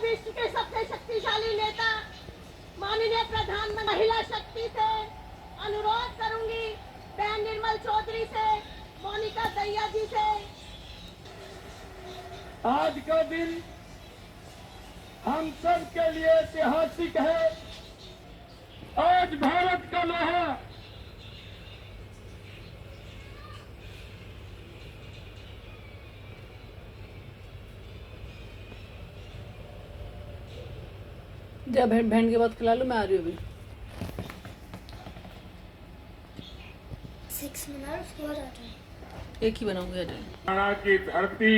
विश्व के सबसे शक्तिशाली नेता माननीय प्रधानमंत्री महिला शक्ति से अनुरोध करूंगी, बहन निर्मल चौधरी से, मोनिका दहिया जी से। आज का दिन हम सब के लिए ऐतिहासिक है। आज भारत का लोहा जब बहन के बाद खिला लो, मैं आ रही हूँ अभी। 6 मिनट उसके बाद आता है। एक ही बनाऊंगी आज। हरियाणा की धरती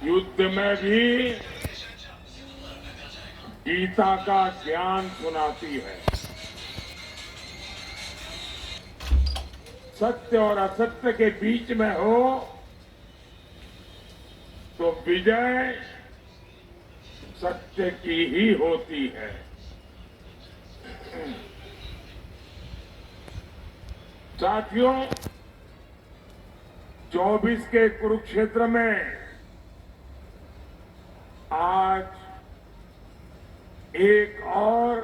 युद्ध में भी गीता का ज्ञान सुनाती है। सत्य और असत्य के बीच में हो तो विजय सत्य की ही होती है। साथियों, 24 के कुरुक्षेत्र में आज एक और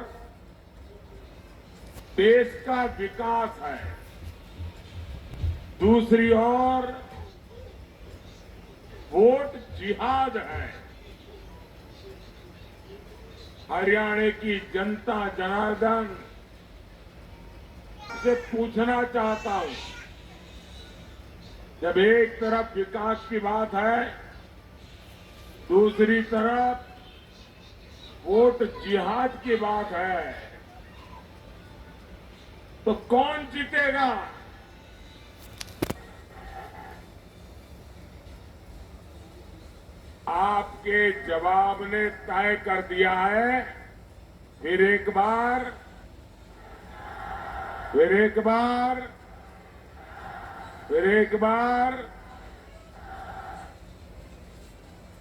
देश का विकास है, दूसरी ओर वोट जिहाद है। हरियाणा की जनता जनार्दन से पूछना चाहता हूं, जब एक तरफ विकास की बात है, दूसरी तरफ वोट जिहाद की बात है, तो कौन जीतेगा? आपके जवाब ने तय कर दिया है। फिर एक बार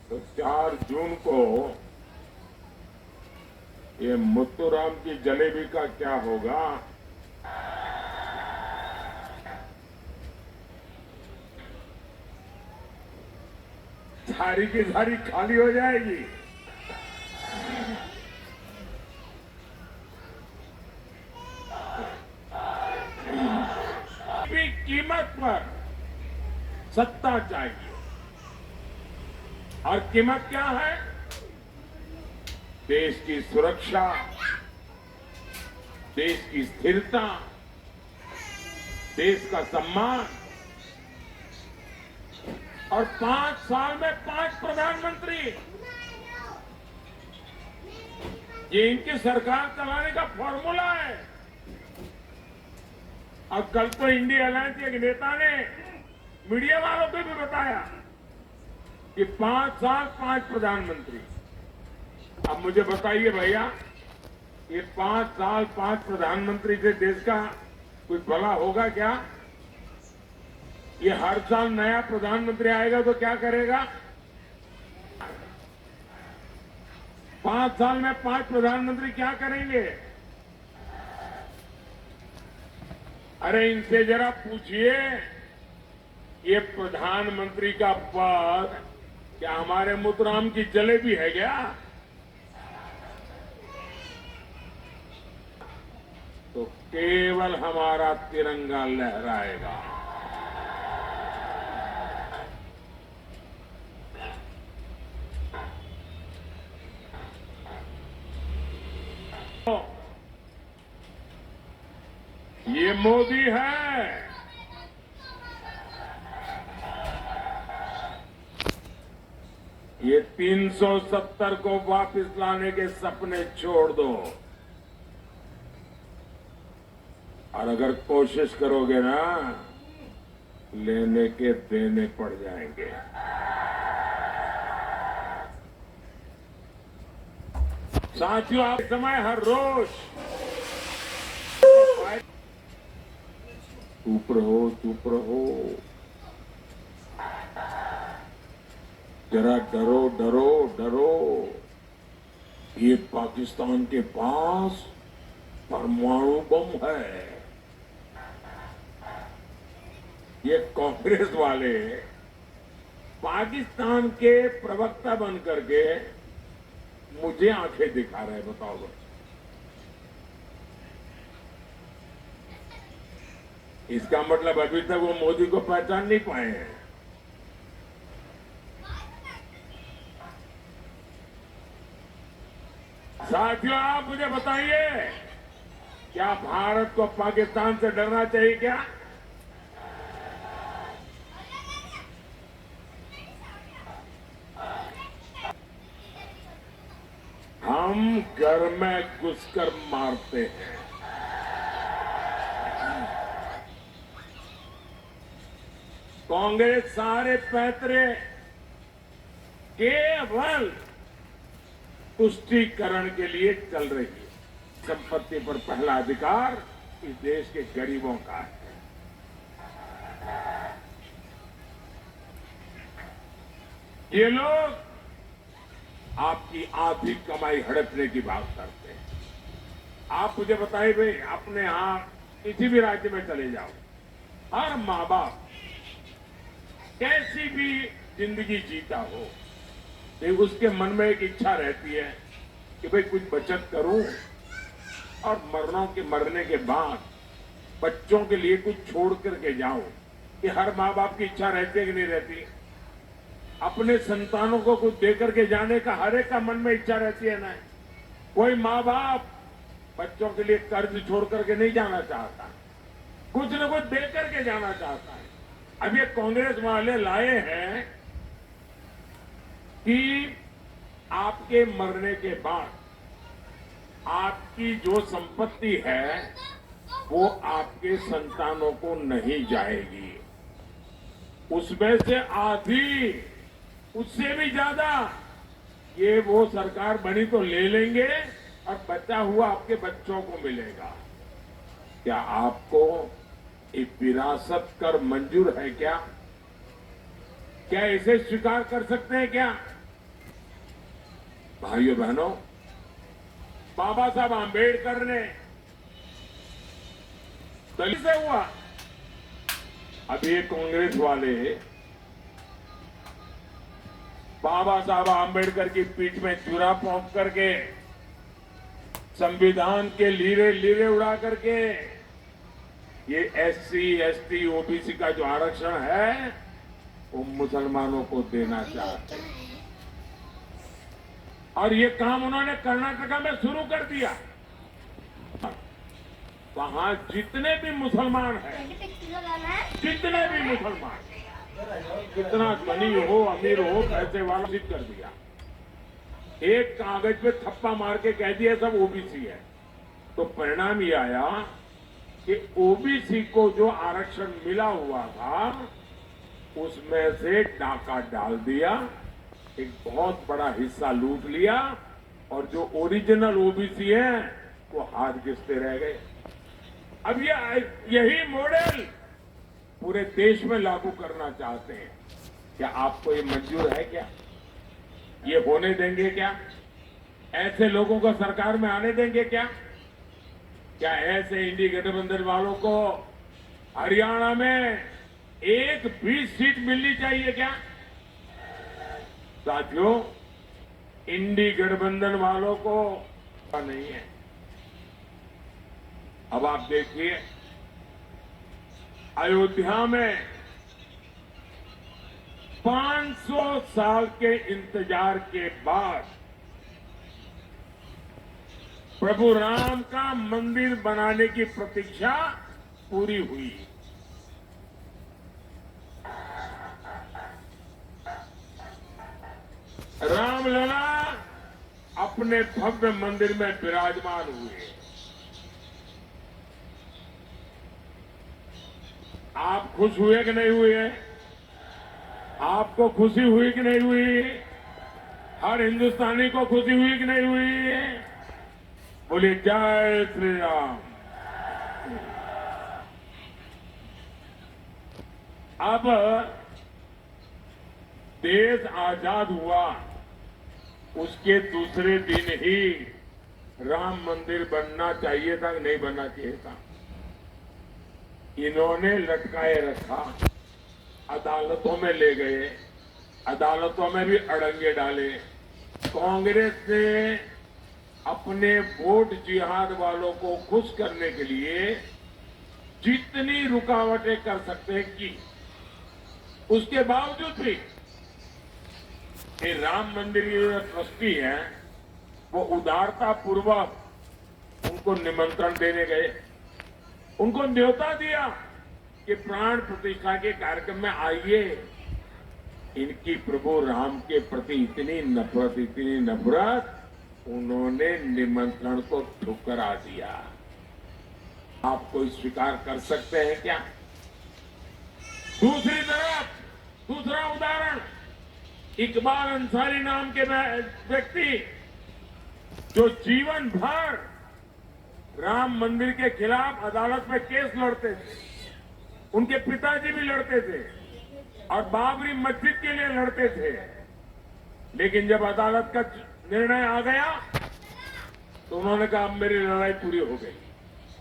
तो 4 जून को ये मुत्तूराम की जलेबी का क्या होगा? सारी की सारी खाली हो जाएगी। कीमत पर सत्ता चाहिए, और कीमत क्या है? देश की सुरक्षा, देश की स्थिरता, देश का सम्मान। और 5 साल में 5 प्रधानमंत्री, ये इनकी सरकार चलाने का फॉर्मूला है। और कल तो इंडिया अलायंस के एक नेता ने मीडिया वालों को भी बताया कि 5 साल 5 प्रधानमंत्री। अब मुझे बताइए भैया, ये 5 साल 5 प्रधानमंत्री से देश का कुछ भला होगा क्या? ये हर साल नया प्रधानमंत्री आएगा तो क्या करेगा? 5 साल में 5 प्रधानमंत्री क्या करेंगे? अरे इनसे जरा पूछिए, ये प्रधानमंत्री का पद क्या हमारे मुत्तूराम की जलेबी है क्या? तो केवल हमारा तिरंगा लहराएगा। ये मोदी है, ये 370 को वापस लाने के सपने छोड़ दो, और अगर कोशिश करोगे ना, लेने के देने पड़ जाएंगे। साथियों, आप समय हर रोज चुप रहो, जरा डरो। ये पाकिस्तान के पास परमाणु बम है। ये कांग्रेस वाले पाकिस्तान के प्रवक्ता बन करके मुझे आंखें दिखा रहे हैं, बताओ भाई। इसका मतलब अभी तक वो मोदी को पहचान नहीं पाए हैं। साथियों, आप मुझे बताइए, क्या भारत को पाकिस्तान से डरना चाहिए क्या? हम घर में घुसकर मारते हैं। कांग्रेस सारे पैतरे केवल तुष्टीकरण के लिए चल रही है। संपत्ति पर पहला अधिकार इस देश के गरीबों का है। ये लोग आपकी आधी कमाई हड़पने की बात करते हैं। आप मुझे बताइए भाई, अपने यहां किसी भी राज्य में चले जाओ, हर माँ बाप कैसी भी जिंदगी जीता हो, तो उसके मन में एक इच्छा रहती है कि भाई कुछ बचत करूं और मरने के बाद बच्चों के लिए कुछ छोड़ करके जाऊं। कि हर माँ बाप की इच्छा रहती है कि नहीं रहती? अपने संतानों को कुछ दे करके जाने का हर एक का मन में इच्छा रहती है ना। कोई माँ बाप बच्चों के लिए कर्ज छोड़ करके नहीं जाना चाहता, कुछ न कुछ दे करके जाना चाहता है। अब ये कांग्रेस वाले लाए हैं कि आपके मरने के बाद आपकी जो संपत्ति है वो आपके संतानों को नहीं जाएगी, उसमें से आधी, उससे भी ज्यादा ये वो सरकार बनी तो ले लेंगे और बचा हुआ आपके बच्चों को मिलेगा। क्या आपको एक विरासत कर मंजूर है क्या? क्या इसे स्वीकार कर सकते हैं क्या? भाइयों बहनों, बाबा साहब आंबेडकर ने दलित से हुआ। अब ये कांग्रेस वाले बाबा साहब आंबेडकर की पीठ में चूरा पोंछ करके, संविधान के लीरे लीरे उड़ा करके ये एससी, एसटी, ओबीसी का जो आरक्षण है वो मुसलमानों को देना चाहते हैं। और ये काम उन्होंने कर्नाटका में शुरू कर दिया। वहां जितने भी मुसलमान हैं, जितने भी मुसलमान, कितना धनी हो, अमीर हो, पैसे वाला सिद्ध कर दिया। एक कागज पे थप्पा मार के कह दिया सब ओबीसी है। तो परिणाम ये आया कि ओबीसी को जो आरक्षण मिला हुआ था उसमें से डाका डाल दिया, एक बहुत बड़ा हिस्सा लूट लिया, और जो ओरिजिनल ओबीसी है वो हाथ घिसते रह गए। अब यही मॉडल पूरे देश में लागू करना चाहते हैं। क्या आपको ये मंजूर है क्या? ये होने देंगे क्या? ऐसे लोगों को सरकार में आने देंगे क्या? क्या ऐसे इंडी गठबंधन वालों को हरियाणा में एक भी सीट मिलनी चाहिए क्या? साथियों, इंडी गठबंधन वालों को नहीं है। अब आप देखिए, अयोध्या में 500 साल के इंतजार के बाद प्रभु राम का मंदिर बनाने की प्रतीक्षा पूरी हुई। रामलला अपने भव्य मंदिर में विराजमान हुए। आप खुश हुए कि नहीं हुए? आपको खुशी हुई कि नहीं हुई? हर हिंदुस्तानी को खुशी हुई कि नहीं हुई? बोलिए जय श्री राम। अब देश आजाद हुआ, उसके दूसरे दिन ही राम मंदिर बनना चाहिए था कि नहीं बनना चाहिए था? इन्होंने लटकाए रखा, अदालतों में ले गए, अदालतों में भी अड़ंगे डाले। कांग्रेस ने अपने वोट जिहाद वालों को खुश करने के लिए जितनी रुकावटें कर सकते हैं की। उसके बावजूद भी ये राम मंदिर के जो ट्रस्टी हैं वो उदारता पूर्वक उनको निमंत्रण देने गए, उनको न्योता दिया कि प्राण प्रतिष्ठा के कार्यक्रम में आइए। इनकी प्रभु राम के प्रति इतनी नफरत, उन्होंने निमंत्रण को ठुकरा दिया। आप कोई स्वीकार कर सकते हैं क्या? दूसरी तरफ दूसरा उदाहरण, इकबाल अंसारी नाम के व्यक्ति जो जीवन भर राम मंदिर के खिलाफ अदालत में केस लड़ते थे, उनके पिताजी भी लड़ते थे और बाबरी मस्जिद के लिए लड़ते थे, लेकिन जब अदालत का निर्णय आ गया तो उन्होंने कहा अब मेरी लड़ाई पूरी हो गई।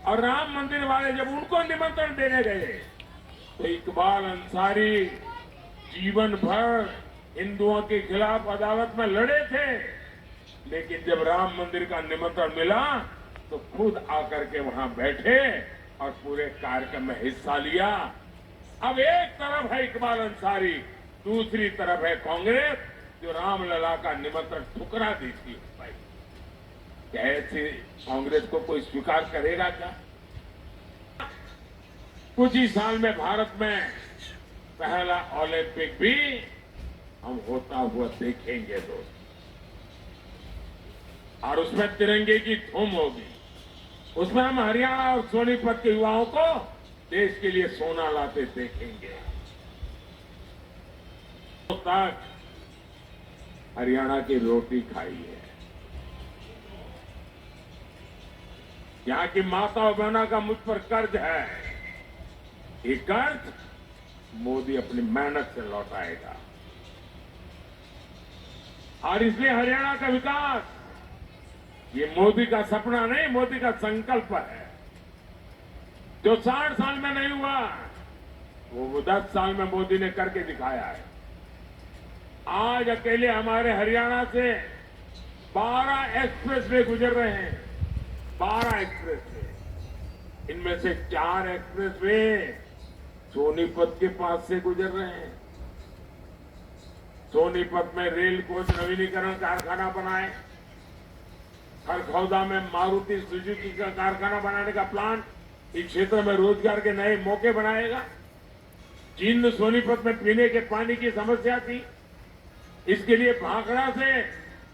और राम मंदिर वाले जब उनको निमंत्रण देने गए तो इकबाल अंसारी जीवन भर हिंदुओं के खिलाफ अदालत में लड़े थे, लेकिन जब राम मंदिर का निमंत्रण मिला तो खुद आकर के वहां बैठे और पूरे कार्यक्रम में हिस्सा लिया। अब एक तरफ है इकबाल अंसारी, दूसरी तरफ है कांग्रेस जो रामलला का निमंत्रण ठुकरा दी थी। भाई क्या ऐसे कांग्रेस को कोई स्वीकार करेगा क्या? कुछ ही साल में भारत में पहला ओलंपिक भी हम होता हुआ देखेंगे दोस्त, और उसमें तिरंगे की धूम होगी। उसमें हम हरियाणा और सोनीपत के युवाओं को देश के लिए सोना लाते देखेंगे। तो तक हरियाणा की रोटी खाई है। यहाँ की माता और बहना का मुझ पर कर्ज है। ये कर्ज मोदी अपनी मेहनत से लौटाएगा, और इसलिए हरियाणा का विकास ये मोदी का सपना नहीं, मोदी का संकल्प है। जो 60 साल में नहीं हुआ वो 10 साल में मोदी ने करके दिखाया है। आज अकेले हमारे हरियाणा से 12 एक्सप्रेसवे गुजर रहे हैं, 12 एक्सप्रेसवे। इनमें से 4 एक्सप्रेसवे सोनीपत के पास से गुजर रहे हैं। सोनीपत में रेल कोच नवीनीकरण कारखाना बनाए, खरखौदा में मारुति सुजुकी का कारखाना बनाने का प्लान इस क्षेत्र में रोजगार के नए मौके बनाएगा। जिन सोनीपत में पीने के पानी की समस्या थी, इसके लिए भाखड़ा से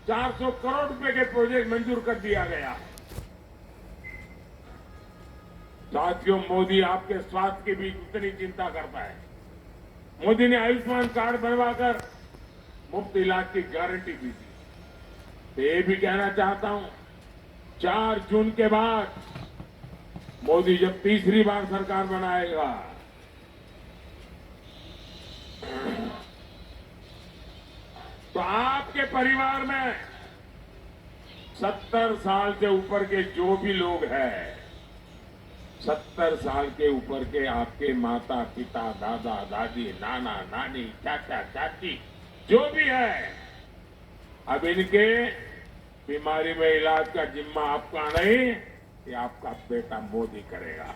400 करोड़ रुपए के प्रोजेक्ट मंजूर कर दिया गया। साथियों, मोदी आपके स्वास्थ्य की भी उतनी चिंता करता है। मोदी ने आयुष्मान कार्ड बनवाकर मुफ्त इलाज की गारंटी दी थी। तो ये भी कहना चाहता हूं, 4 जून के बाद मोदी जब तीसरी बार सरकार बनाएगा तो आपके परिवार में 70 साल से ऊपर के जो भी लोग हैं, 70 साल के ऊपर के आपके माता पिता, दादा दादी, नाना नानी, चाचा चाची जो भी है, अब इनके बीमारी में इलाज का जिम्मा आपका नहीं, ये आपका बेटा मोदी करेगा।